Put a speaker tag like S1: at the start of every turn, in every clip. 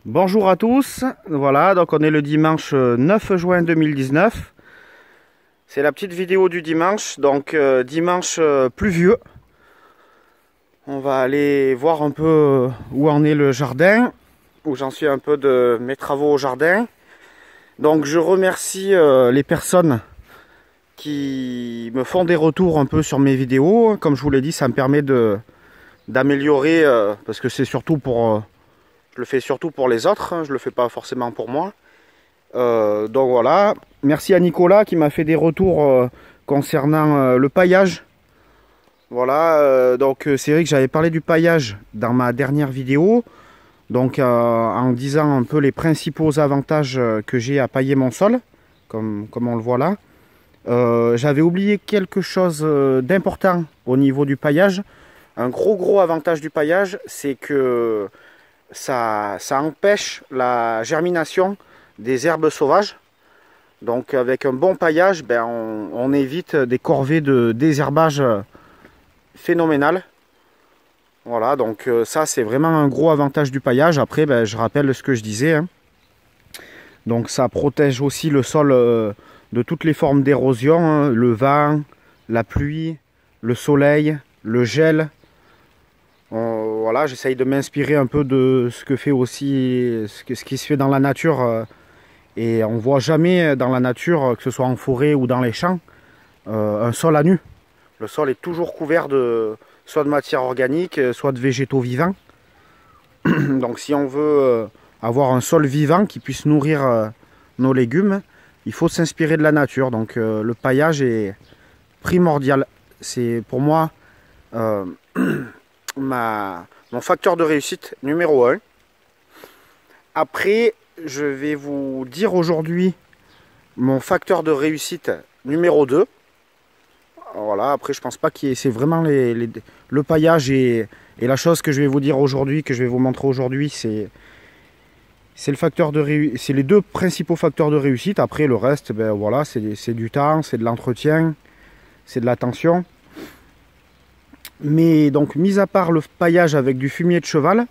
S1: Bonjour à tous, voilà, donc on est le dimanche 9 juin 2019. C'est la petite vidéo du dimanche, donc dimanche pluvieux. On va aller voir un peu où en est le jardin, où j'en suis un peu de mes travaux au jardin. Donc je remercie les personnes qui me font des retours un peu sur mes vidéos. Comme je vous l'ai dit, ça me permet d'améliorer, parce que c'est surtout pour... je le fais surtout pour les autres, hein, je le fais pas forcément pour moi. Donc voilà, merci à Nicolas qui m'a fait des retours concernant le paillage. Voilà, c'est vrai que j'avais parlé du paillage dans ma dernière vidéo. Donc en disant un peu les principaux avantages que j'ai à pailler mon sol, comme on le voit là. J'avais oublié quelque chose d'important au niveau du paillage. Un gros avantage du paillage, c'est que ça empêche la germination des herbes sauvages. Donc avec un bon paillage, on évite des corvées de désherbage phénoménales. Voilà, donc ça c'est vraiment un gros avantage du paillage. Après, je rappelle ce que je disais, hein. Donc ça protège aussi le sol de toutes les formes d'érosion, hein, le vent, la pluie, le soleil, le gel. Voilà, j'essaye de m'inspirer un peu de ce que fait aussi ce qui se fait dans la nature. Et on ne voit jamais dans la nature, que ce soit en forêt ou dans les champs, un sol à nu. Le sol est toujours couvert soit de matière organique, soit de végétaux vivants. Donc si on veut avoir un sol vivant qui puisse nourrir nos légumes, il faut s'inspirer de la nature. Donc le paillage est primordial. C'est pour moi mon facteur de réussite numéro 1. Après, je vais vous dire aujourd'hui mon facteur de réussite numéro 2. Voilà, après je pense pas que c'est vraiment le paillage et la chose que je vais vous dire aujourd'hui, que je vais vous montrer aujourd'hui, c'est le facteur de c'est les deux principaux facteurs de réussite. Après le reste, voilà, c'est du temps, c'est de l'entretien, c'est de l'attention. Mais donc, mis à part le paillage avec du fumier de cheval,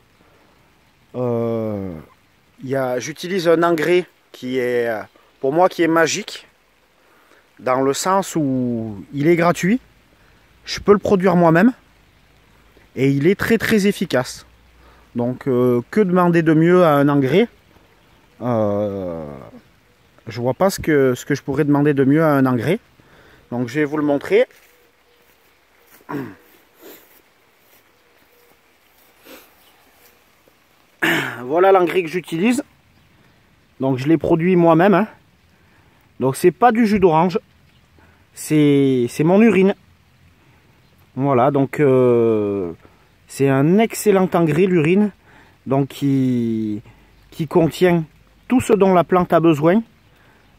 S1: j'utilise un engrais qui est, pour moi, qui est magique, dans le sens où il est gratuit, je peux le produire moi-même, et il est très efficace. Donc, que demander de mieux à un engrais? Je vois pas ce que je pourrais demander de mieux à un engrais. Donc, je vais vous le montrer. Voilà l'engrais que j'utilise. Donc je l'ai produit moi-même, hein. Donc c'est pas du jus d'orange, c'est mon urine. Voilà, donc c'est un excellent engrais, l'urine. Donc qui contient tout ce dont la plante a besoin.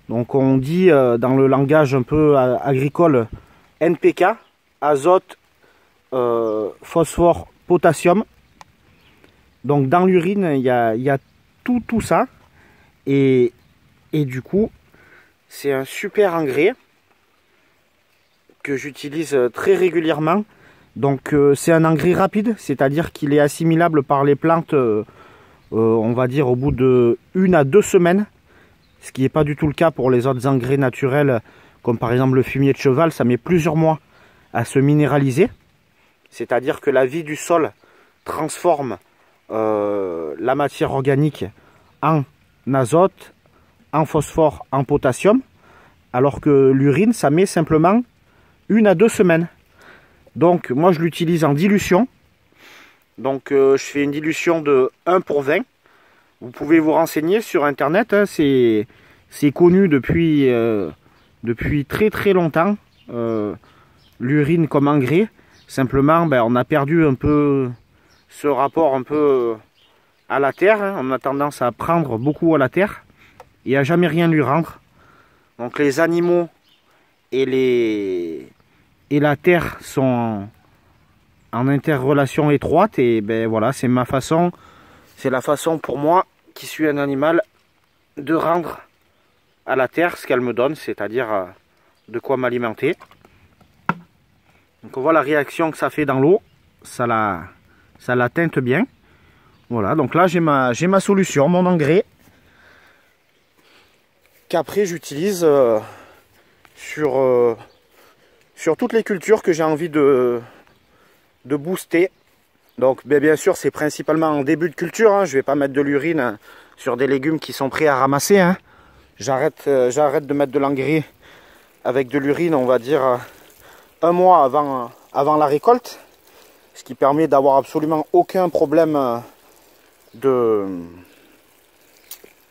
S1: Donc on dit dans le langage un peu agricole NPK, azote, phosphore, potassium. Donc dans l'urine, il y a tout ça. Et du coup, c'est un super engrais que j'utilise très régulièrement. Donc c'est un engrais rapide, c'est-à-dire qu'il est assimilable par les plantes, on va dire au bout de 1 à 2 semaines. Ce qui n'est pas du tout le cas pour les autres engrais naturels, comme par exemple le fumier de cheval, ça met plusieurs mois à se minéraliser. C'est-à-dire que la vie du sol transforme la matière organique en azote, en phosphore, en potassium, alors que l'urine, ça met simplement 1 à 2 semaines. Donc moi je l'utilise en dilution. Donc je fais une dilution de 1 pour 20. Vous pouvez vous renseigner sur internet, hein, c'est connu depuis très longtemps, l'urine comme engrais. Simplement on a perdu un peu ce rapport un peu à la terre, hein. On a tendance à prendre beaucoup à la terre et à jamais rien lui rendre. Donc les animaux et la terre sont en interrelation étroite et voilà, c'est ma façon, c'est la façon pour moi, qui suis un animal, de rendre à la terre ce qu'elle me donne, c'est-à-dire de quoi m'alimenter. Donc on voit la réaction que ça fait dans l'eau, ça la teinte bien. Voilà, donc là j'ai ma solution, mon engrais, qu'après j'utilise sur toutes les cultures que j'ai envie de booster. Donc bien sûr c'est principalement en début de culture, hein. Je vais pas mettre de l'urine sur des légumes qui sont prêts à ramasser, hein. J'arrête de mettre de l'engrais avec de l'urine, on va dire 1 mois avant la récolte, ce qui permet d'avoir absolument aucun problème de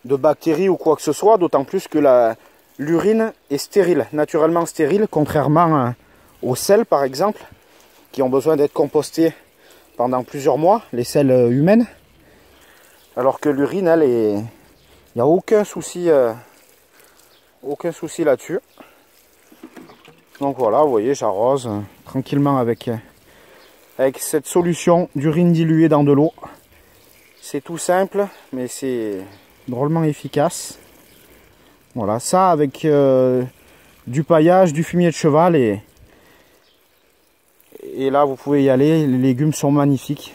S1: bactéries ou quoi que ce soit, d'autant plus que l'urine est stérile, naturellement stérile, contrairement aux selles par exemple, qui ont besoin d'être compostés pendant plusieurs mois, les selles humaines, alors que l'urine, elle, il n'y a aucun souci là-dessus. Donc voilà, vous voyez, j'arrose tranquillement avec cette solution d'urine diluée dans de l'eau. C'est tout simple, mais c'est drôlement efficace. Voilà, ça avec du paillage, du fumier de cheval et là vous pouvez y aller, les légumes sont magnifiques.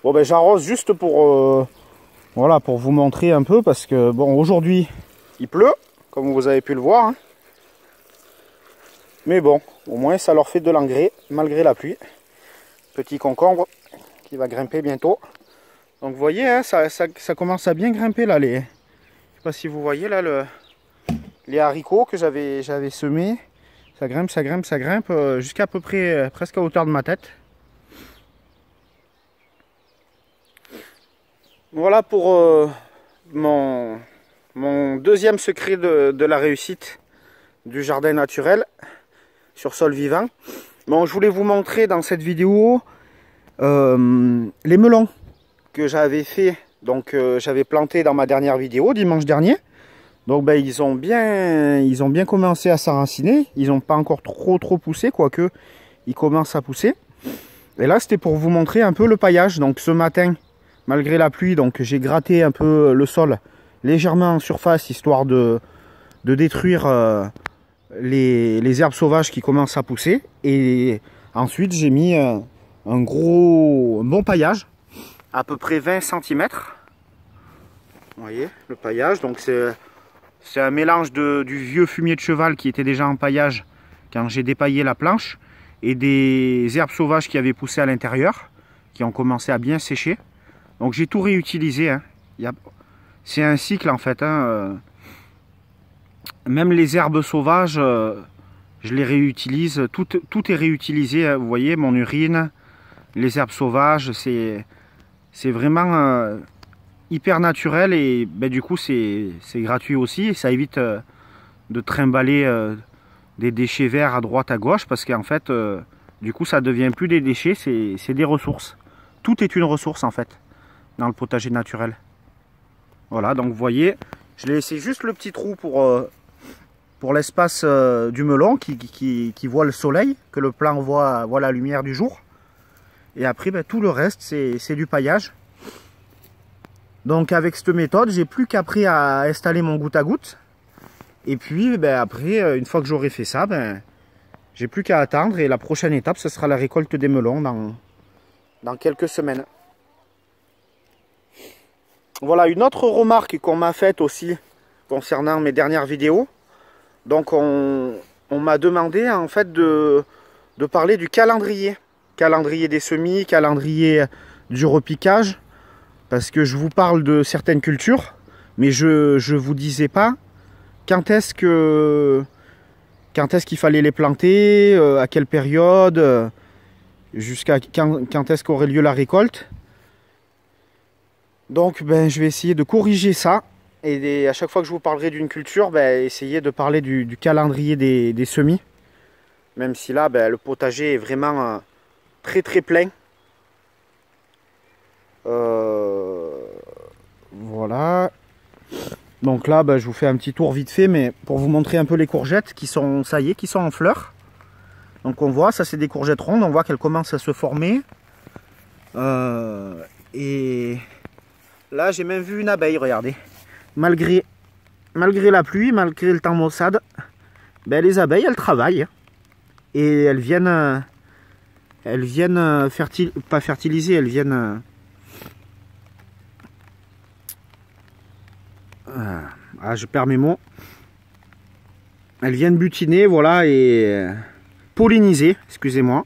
S1: Bon ben j'arrose juste pour voilà, pour vous montrer un peu, parce que bon, aujourd'hui il pleut comme vous avez pu le voir, hein. Mais bon, au moins ça leur fait de l'engrais malgré la pluie. Petit concombre qui va grimper bientôt. Donc vous voyez, hein, ça commence à bien grimper là, je sais pas si vous voyez là les haricots que j'avais semés. Ça grimpe, ça grimpe, ça grimpe jusqu'à peu près presque à hauteur de ma tête. Voilà pour mon deuxième secret de la réussite du jardin naturel sur sol vivant. Bon, je voulais vous montrer dans cette vidéo les melons que j'avais fait, donc j'avais planté dans ma dernière vidéo dimanche dernier. Donc ben, ils ont bien commencé à s'enraciner. Ils n'ont pas encore trop poussé, quoique ils commencent à pousser. Et là c'était pour vous montrer un peu le paillage. Donc ce matin, malgré la pluie, donc j'ai gratté un peu le sol légèrement en surface, histoire de détruire les herbes sauvages qui commencent à pousser. Et ensuite j'ai mis un bon paillage, à peu près 20 cm. Vous voyez le paillage, donc c'est un mélange du vieux fumier de cheval qui était déjà en paillage quand j'ai dépaillé la planche, et des herbes sauvages qui avaient poussé à l'intérieur, qui ont commencé à bien sécher. Donc j'ai tout réutilisé, hein. C'est un cycle en fait, hein. Même les herbes sauvages, je les réutilise, tout est réutilisé, hein. Vous voyez, mon urine, les herbes sauvages, c'est vraiment hyper naturel, et ben, du coup c'est gratuit aussi, et ça évite de trimballer des déchets verts à droite à gauche, parce qu'en fait du coup ça devient plus des déchets, c'est des ressources. Tout est une ressource en fait dans le potager naturel. Voilà, donc vous voyez, je l'ai laissé juste le petit trou pour l'espace du melon qui voit le soleil, que le plant voit la lumière du jour. Et après ben, tout le reste c'est du paillage. Donc avec cette méthode, j'ai plus qu'après à installer mon goutte à goutte. Et puis ben, après, une fois que j'aurai fait ça, ben, j'ai plus qu'à attendre. Et la prochaine étape, ce sera la récolte des melons dans quelques semaines. Voilà une autre remarque qu'on m'a faite aussi concernant mes dernières vidéos. Donc on m'a demandé en fait de parler du calendrier. Calendrier des semis, calendrier du repiquage. Parce que je vous parle de certaines cultures, mais je vous disais pas quand est-ce qu'il fallait les planter, à quelle période, jusqu'à quand est-ce qu'aurait lieu la récolte. Donc ben, je vais essayer de corriger ça, et à chaque fois que je vous parlerai d'une culture, ben, essayer de parler du calendrier des semis. Même si là, ben, le potager est vraiment très plein. Voilà. Donc là, ben, je vous fais un petit tour vite fait, mais pour vous montrer un peu les courgettes qui sont, ça y est, qui sont en fleurs. Donc on voit, ça c'est des courgettes rondes, on voit qu'elles commencent à se former. Et là, j'ai même vu une abeille, regardez. Malgré la pluie, malgré le temps maussade, ben, les abeilles, elles travaillent. Et elles viennent pas fertiliser, elles viennent... je perds mes mots. Elles viennent butiner, voilà, et polliniser, excusez-moi.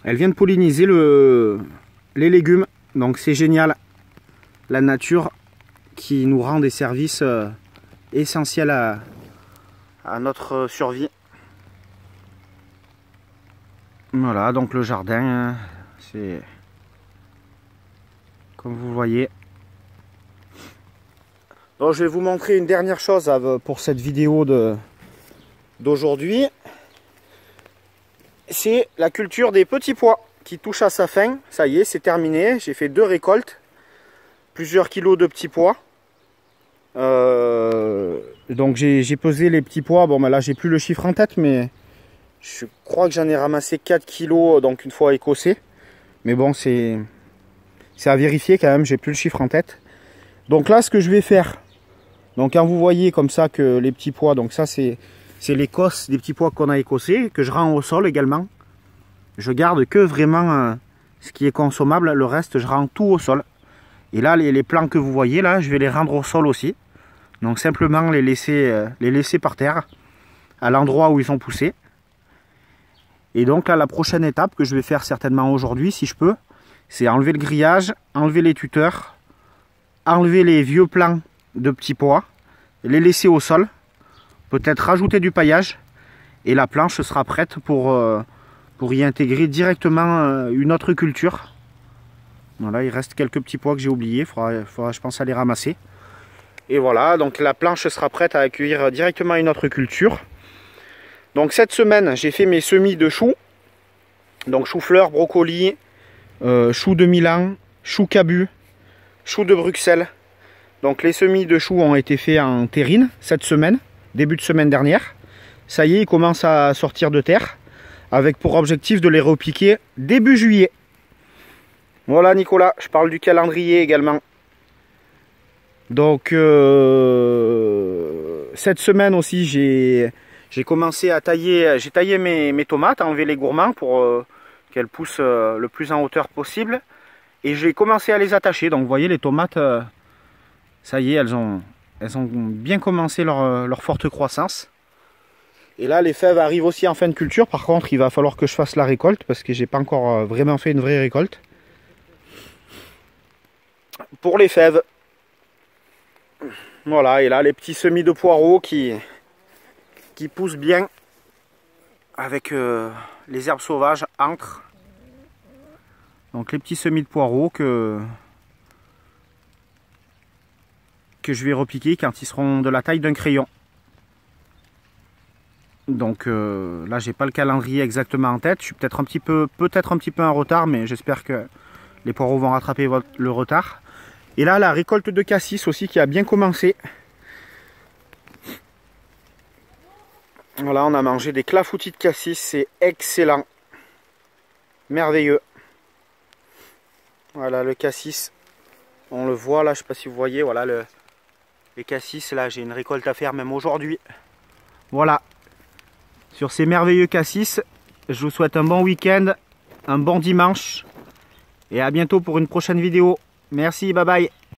S1: Elles viennent polliniser les légumes. Donc c'est génial. La nature qui nous rend des services essentiels à notre survie. Voilà, donc le jardin, c'est comme vous voyez. Donc je vais vous montrer une dernière chose pour cette vidéo d'aujourd'hui. C'est la culture des petits pois qui touche à sa fin. Ça y est, c'est terminé. J'ai fait 2 récoltes. Plusieurs kilos de petits pois. Donc j'ai pesé les petits pois. Bon, ben là, j'ai plus le chiffre en tête, mais je crois que j'en ai ramassé 4 kilos, donc une fois écossais. Mais bon, c'est à vérifier quand même. J'ai plus le chiffre en tête. Donc là, ce que je vais faire... Donc quand vous voyez comme ça que les petits pois, donc ça c'est l'écosse des petits pois qu'on a écossés, que je rends au sol également. Je garde que vraiment ce qui est consommable, le reste je rends tout au sol. Et là les plants que vous voyez là, je vais les rendre au sol aussi. Donc simplement les laisser par terre, à l'endroit où ils sont poussés. Et donc là la prochaine étape que je vais faire certainement aujourd'hui si je peux, c'est enlever le grillage, enlever les tuteurs, enlever les vieux plants de petits pois, les laisser au sol, peut-être rajouter du paillage et la planche sera prête pour y intégrer directement une autre culture. Voilà, il reste quelques petits pois que j'ai oubliés, faudra je pense aller ramasser. Et voilà, donc la planche sera prête à accueillir directement une autre culture. Donc cette semaine j'ai fait mes semis de choux, donc chou-fleur, brocoli, choux de Milan, choux cabu, choux de Bruxelles. Donc les semis de choux ont été faits en terrine cette semaine, début de semaine dernière. Ça y est, ils commencent à sortir de terre, avec pour objectif de les repiquer début juillet. Voilà Nicolas, je parle du calendrier également. Donc cette semaine aussi j'ai commencé à tailler, j'ai taillé mes tomates, enlever les gourmands pour qu'elles poussent le plus en hauteur possible. Et j'ai commencé à les attacher, donc vous voyez les tomates... ça y est, elles ont bien commencé leur forte croissance. Et là, les fèves arrivent aussi en fin de culture. Par contre, il va falloir que je fasse la récolte parce que j'ai pas encore vraiment fait une vraie récolte. Pour les fèves. Voilà, et là, les petits semis de poireaux qui poussent bien avec les herbes sauvages entre. Donc les petits semis de poireaux que je vais repiquer quand ils seront de la taille d'un crayon. Donc là j'ai pas le calendrier exactement en tête, je suis peut-être un petit peu en retard, mais j'espère que les poireaux vont rattraper le retard. Et là la récolte de cassis aussi qui a bien commencé. Voilà, on a mangé des clafoutis de cassis, c'est excellent, merveilleux. Voilà le cassis, on le voit là, je sais pas si vous voyez, voilà les cassis, là j'ai une récolte à faire même aujourd'hui. Voilà, sur ces merveilleux cassis, je vous souhaite un bon week-end, un bon dimanche et à bientôt pour une prochaine vidéo. Merci, bye bye.